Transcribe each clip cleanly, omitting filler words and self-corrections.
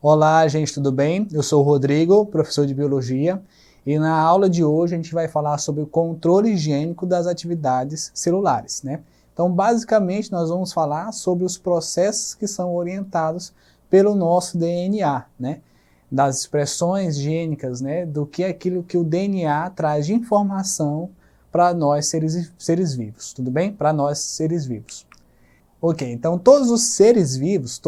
Olá, gente, tudo bem? Eu sou o Rodrigo, professor de Biologia, e na aula de hoje a gente vai falar sobre o controle higiênico das atividades celulares, né? Então, basicamente, nós vamos falar sobre os processos que são orientados pelo nosso DNA, né? Das expressões gênicas, né? Do que é aquilo que o DNA traz de informação para nós seres vivos, tudo bem? Para nós seres vivos. Ok, então todos os seres vivos,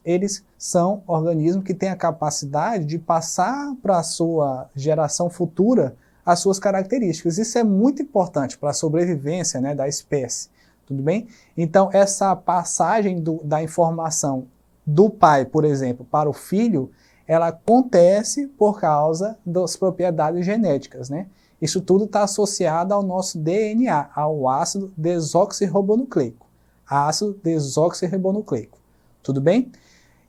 eles são organismos que têm a capacidade de passar para a sua geração futura as suas características. Isso é muito importante para a sobrevivência, né, da espécie, tudo bem? Então essa passagem da informação do pai, por exemplo, para o filho, ela acontece por causa das propriedades genéticas, né? Isso tudo está associado ao nosso DNA, ao ácido desoxirribonucleico. Ácido desoxirribonucleico, tudo bem?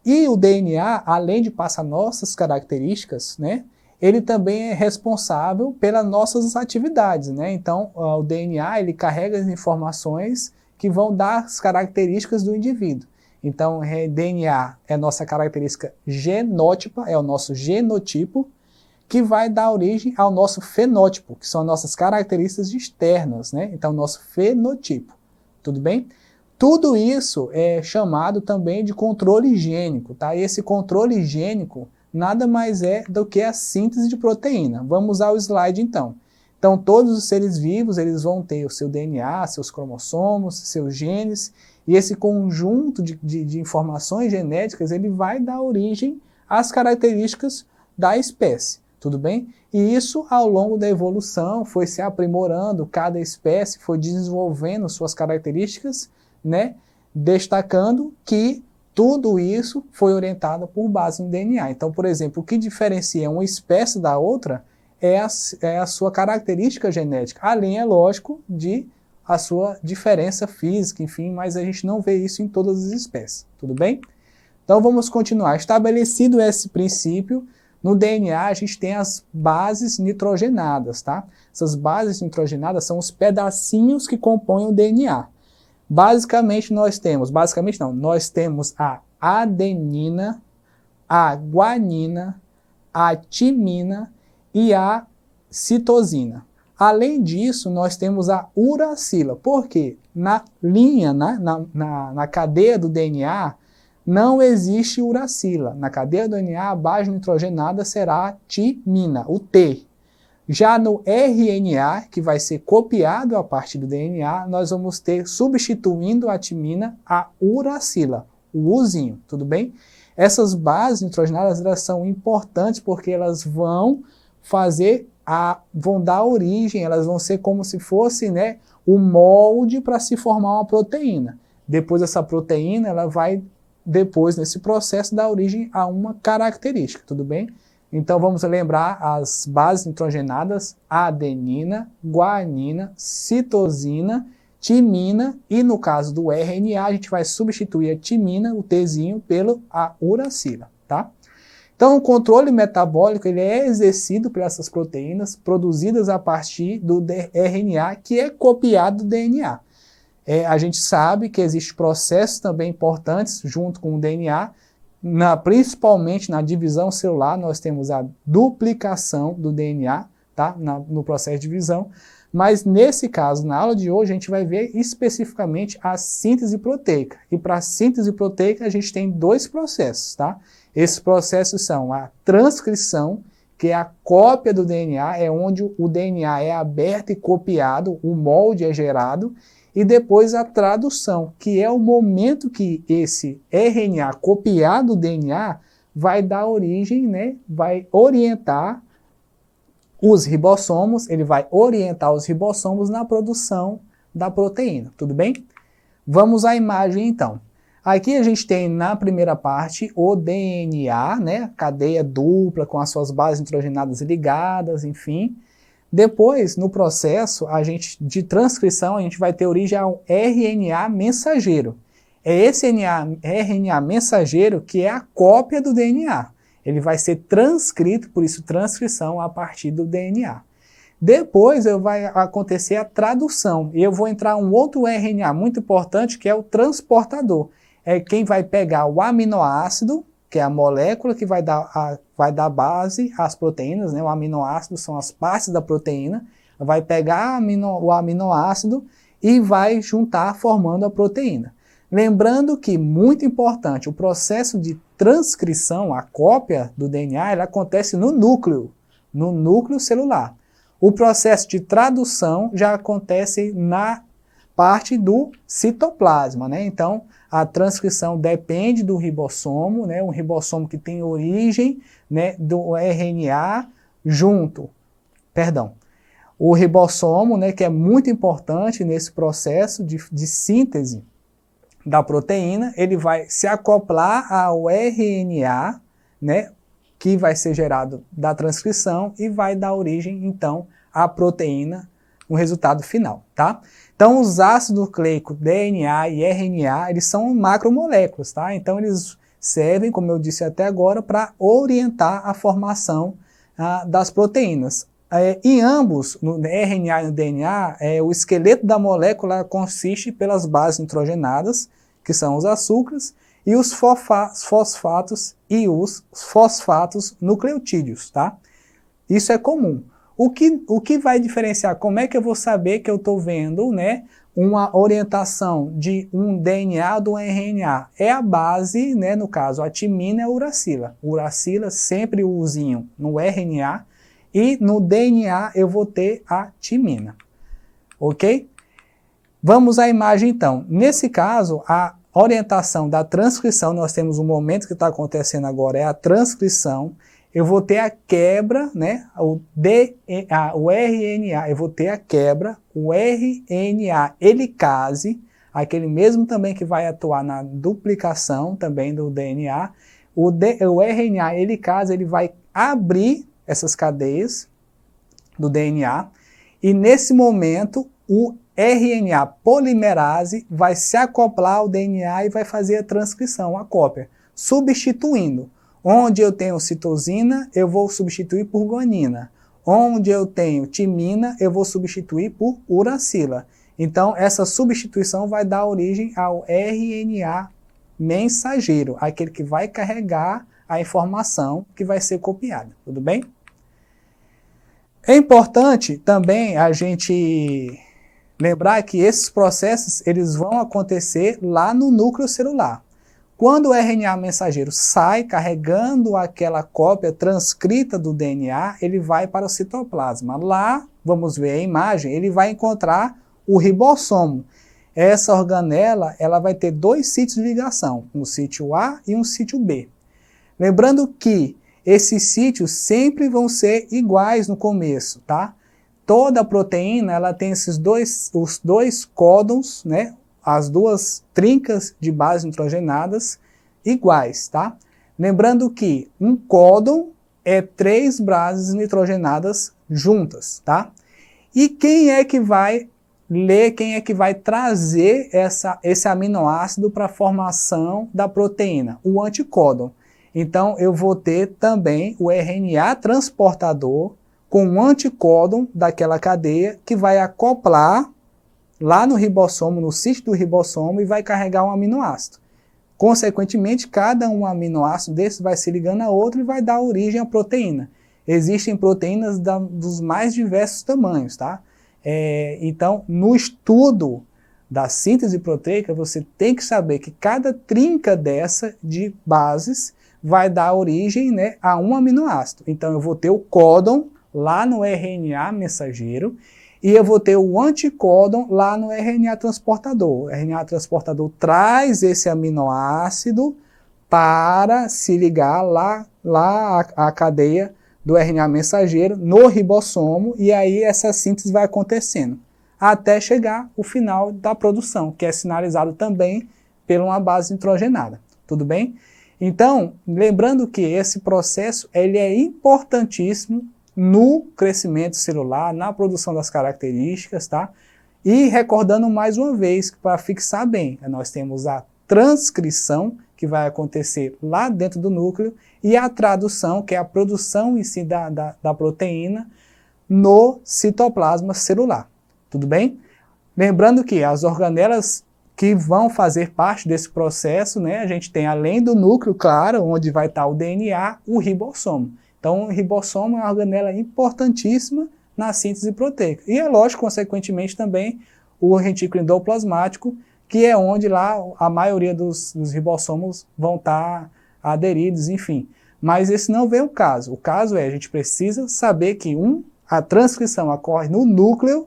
E o DNA, além de passar nossas características, né, ele também é responsável pelas nossas atividades, né? Então, o DNA, ele carrega as informações que vão dar as características do indivíduo. Então, DNA é nossa característica genótipa, é o nosso genotipo, que vai dar origem ao nosso fenótipo, que são nossas características externas, né? Então, nosso fenotipo, tudo bem? Tudo isso é chamado também de controle higiênico, tá? E esse controle higiênico nada mais é do que a síntese de proteína. Vamos usar o slide então. Então todos os seres vivos eles vão ter o seu DNA, seus cromossomos, seus genes, e esse conjunto de informações genéticas ele vai dar origem às características da espécie, tudo bem? E isso ao longo da evolução foi se aprimorando, cada espécie foi desenvolvendo suas características, né? Destacando que tudo isso foi orientado por base no DNA. Então, por exemplo, o que diferencia uma espécie da outra é a sua característica genética, além, é lógico, de a sua diferença física, enfim, mas a gente não vê isso em todas as espécies, tudo bem? Então vamos continuar. Estabelecido esse princípio, no DNA a gente tem as bases nitrogenadas, tá? Essas bases nitrogenadas são os pedacinhos que compõem o DNA. Basicamente nós temos a adenina, a guanina, a timina e a citosina. Além disso, nós temos a uracila. Por quê? Na linha, na cadeia do DNA, não existe uracila. Na cadeia do DNA, a base nitrogenada será a timina, o T. Já no RNA, que vai ser copiado a partir do DNA, nós vamos ter, substituindo a timina, a uracila, o Uzinho, tudo bem? Essas bases nitrogenadas elas são importantes porque elas vão dar origem, elas vão ser como se fosse, né, o molde para se formar uma proteína. Depois essa proteína, ela vai, depois nesse processo, dar origem a uma característica, tudo bem? Então vamos lembrar as bases nitrogenadas, adenina, guanina, citosina, timina e no caso do RNA a gente vai substituir a timina, o Tzinho, pela uracila, tá? Então o controle metabólico ele é exercido por essas proteínas produzidas a partir do RNA que é copiado do DNA. A gente sabe que existem processos também importantes junto com o DNA, principalmente na divisão celular, nós temos a duplicação do DNA, tá? No processo de divisão, mas nesse caso, na aula de hoje, a gente vai ver especificamente a síntese proteica. E para a síntese proteica, a gente tem dois processos, tá? Esses processos são a transcrição, que é a cópia do DNA, é onde o DNA é aberto e copiado, o molde é gerado, e depois a tradução, que é o momento que esse RNA copiado do DNA vai dar origem, né, vai orientar os ribossomos, ele vai orientar os ribossomos na produção da proteína, tudo bem? Vamos à imagem então. Aqui a gente tem na primeira parte o DNA, né, cadeia dupla com as suas bases nitrogenadas ligadas, enfim. Depois, no processo de transcrição, a gente vai ter origem ao RNA mensageiro. É esse RNA mensageiro que é a cópia do DNA. Ele vai ser transcrito, por isso transcrição, a partir do DNA. Depois vai acontecer a tradução, e eu vou entrar um outro RNA muito importante, que é o transportador. É quem vai pegar o aminoácido que é a molécula que vai dar base às proteínas, né? O aminoácido são as partes da proteína, vai pegar o aminoácido e vai juntar formando a proteína. Lembrando que, muito importante, o processo de transcrição, a cópia do DNA, ela acontece no núcleo celular. O processo de tradução já acontece na parte do citoplasma, né? Então, a transcrição depende do ribossomo, né? Um ribossomo que tem origem, né, do RNA o ribossomo, né, que é muito importante nesse processo de síntese da proteína, ele vai se acoplar ao RNA, né, que vai ser gerado da transcrição e vai dar origem, então, à proteína no resultado final, tá? Então, os ácidos nucleicos DNA e RNA, eles são macromoléculas, tá? Então, eles servem, como eu disse até agora, para orientar a formação das proteínas. Em ambos, no RNA e no DNA, o esqueleto da molécula consiste pelas bases nitrogenadas, que são os açúcares, e os fosfatos e os fosfatos nucleotídeos, tá? Isso é comum. O que vai diferenciar? Como é que eu vou saber que eu estou vendo, né, uma orientação de um DNA ou do RNA? É a base, né, no caso, a timina e a uracila. Uracila sempre o usinho no RNA e no DNA eu vou ter a timina. Ok? Vamos à imagem então. Nesse caso, a orientação da transcrição, nós temos um momento que está acontecendo agora, é a transcrição. Eu vou ter a quebra, né, o RNA, eu vou ter a quebra, o RNA helicase, aquele mesmo também que vai atuar na duplicação também do DNA. O RNA helicase, ele vai abrir essas cadeias do DNA e nesse momento o RNA polimerase vai se acoplar ao DNA e vai fazer a transcrição, a cópia, substituindo. Onde eu tenho citosina, eu vou substituir por guanina. Onde eu tenho timina, eu vou substituir por uracila. Então, essa substituição vai dar origem ao RNA mensageiro, aquele que vai carregar a informação que vai ser copiada. Tudo bem? É importante também a gente lembrar que esses processos eles vão acontecer lá no núcleo celular. Quando o RNA mensageiro sai carregando aquela cópia transcrita do DNA, ele vai para o citoplasma. Lá, vamos ver a imagem, ele vai encontrar o ribossomo. Essa organela ela vai ter dois sítios de ligação, um sítio A e um sítio B. Lembrando que esses sítios sempre vão ser iguais no começo, tá? Toda proteína ela tem os dois códons, né? As duas trincas de bases nitrogenadas iguais, tá? Lembrando que um códon é 3 bases nitrogenadas juntas, tá? E quem é que vai ler, quem é que vai trazer esse aminoácido para a formação da proteína? O anticódon. Então, eu vou ter também o RNA transportador com o anticódon daquela cadeia que vai acoplar lá no ribossomo, no sítio do ribossomo, e vai carregar um aminoácido. Consequentemente, cada um aminoácido desse vai se ligando a outro e vai dar origem à proteína. Existem proteínas dos mais diversos tamanhos, tá? Então, no estudo da síntese proteica, você tem que saber que cada trinca dessa de bases vai dar origem, né, a um aminoácido. Então, eu vou ter o códon lá no RNA mensageiro, e eu vou ter o anticódon lá no RNA transportador. O RNA transportador traz esse aminoácido para se ligar lá à cadeia do RNA mensageiro no ribossomo, e aí essa síntese vai acontecendo, até chegar o final da produção, que é sinalizado também por uma base nitrogenada. Tudo bem? Então, lembrando que esse processo ele é importantíssimo no crescimento celular, na produção das características, tá? E recordando mais uma vez, para fixar bem, nós temos a transcrição, que vai acontecer lá dentro do núcleo, e a tradução, que é a produção em si da proteína, no citoplasma celular. Tudo bem? Lembrando que as organelas que vão fazer parte desse processo, né? A gente tem, além do núcleo, claro, onde vai estar o DNA, o ribossomo. Então, o ribossomo é uma organela importantíssima na síntese proteica. E é lógico, consequentemente, também o retículo endoplasmático, que é onde lá a maioria dos ribossomos vão estar aderidos, enfim. Mas esse não vem o caso. O caso é, a gente precisa saber que a transcrição ocorre no núcleo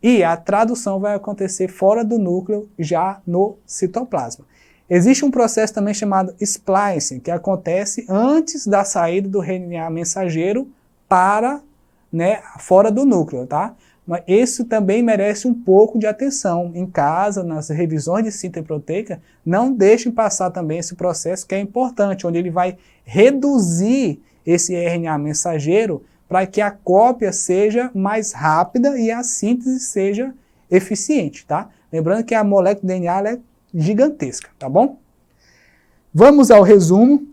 e a tradução vai acontecer fora do núcleo, já no citoplasma. Existe um processo também chamado splicing, que acontece antes da saída do RNA mensageiro para, né, fora do núcleo, tá? Mas isso também merece um pouco de atenção. Em casa, nas revisões de síntese proteica, não deixem passar também esse processo que é importante, onde ele vai reduzir esse RNA mensageiro para que a cópia seja mais rápida e a síntese seja eficiente, tá? Lembrando que a molécula de DNA ela é gigantesca, tá bom? Vamos ao resumo.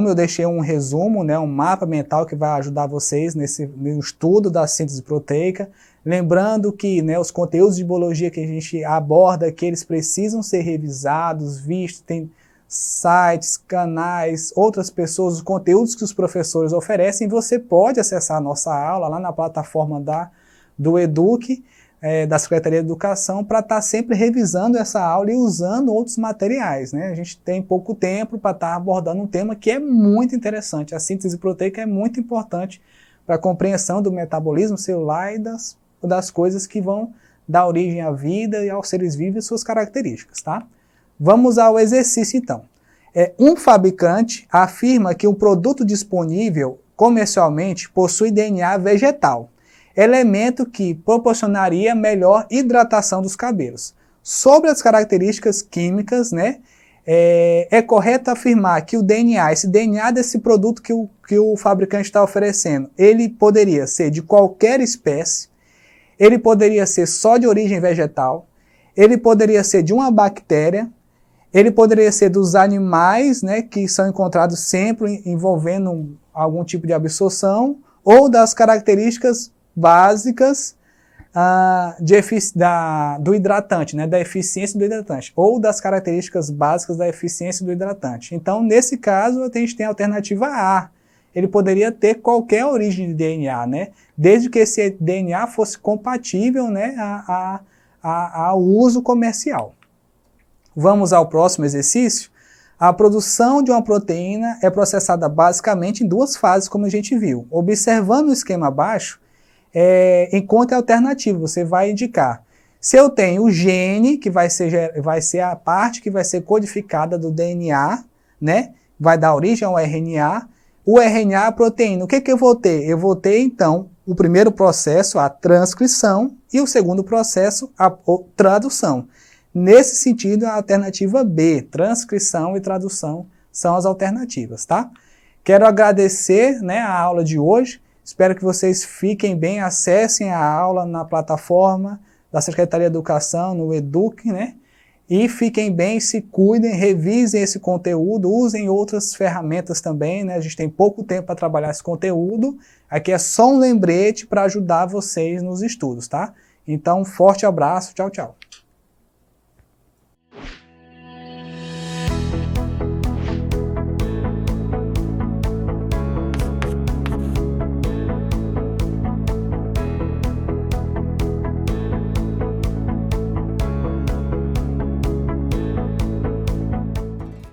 Eu deixei um resumo, né, um mapa mental que vai ajudar vocês no estudo da síntese proteica. Lembrando que, né, os conteúdos de biologia que a gente aborda aqui, eles precisam ser revisados, vistos, tem sites, canais, outras pessoas, os conteúdos que os professores oferecem. Você pode acessar a nossa aula lá na plataforma do Eduque, da Secretaria de Educação, para estar sempre revisando essa aula e usando outros materiais, né? A gente tem pouco tempo para estar abordando um tema que é muito interessante. A síntese proteica é muito importante para a compreensão do metabolismo celular e das coisas que vão dar origem à vida e aos seres vivos e suas características, tá? Vamos ao exercício, então. Um fabricante afirma que um produto disponível comercialmente possui DNA vegetal, elemento que proporcionaria melhor hidratação dos cabelos. Sobre as características químicas, né, é correto afirmar que esse DNA desse produto que o fabricante está oferecendo, ele poderia ser de qualquer espécie, ele poderia ser só de origem vegetal, ele poderia ser de uma bactéria, ele poderia ser dos animais, né, que são encontrados sempre envolvendo algum tipo de absorção, ou das características básicas do hidratante, né, da eficiência do hidratante, ou das características básicas da eficiência do hidratante. Então, nesse caso, a gente tem a alternativa A. Ele poderia ter qualquer origem de DNA, né, desde que esse DNA fosse compatível, né, ao uso comercial. Vamos ao próximo exercício. A produção de uma proteína é processada basicamente em duas fases, como a gente viu. Observando o esquema abaixo, encontre a alternativa, você vai indicar. Se eu tenho o gene, que vai ser a parte que vai ser codificada do DNA, né? Vai dar origem ao RNA. O RNA, a proteína. O que eu vou ter? Eu vou ter, então, o primeiro processo, a transcrição, e o segundo processo, a tradução. Nesse sentido, a alternativa B, transcrição e tradução, são as alternativas, tá? Quero agradecer, né, a aula de hoje. Espero que vocês fiquem bem, acessem a aula na plataforma da Secretaria de Educação, no Eduque, né? E fiquem bem, se cuidem, revisem esse conteúdo, usem outras ferramentas também, né? A gente tem pouco tempo para trabalhar esse conteúdo. Aqui é só um lembrete para ajudar vocês nos estudos, tá? Então, um forte abraço, tchau, tchau.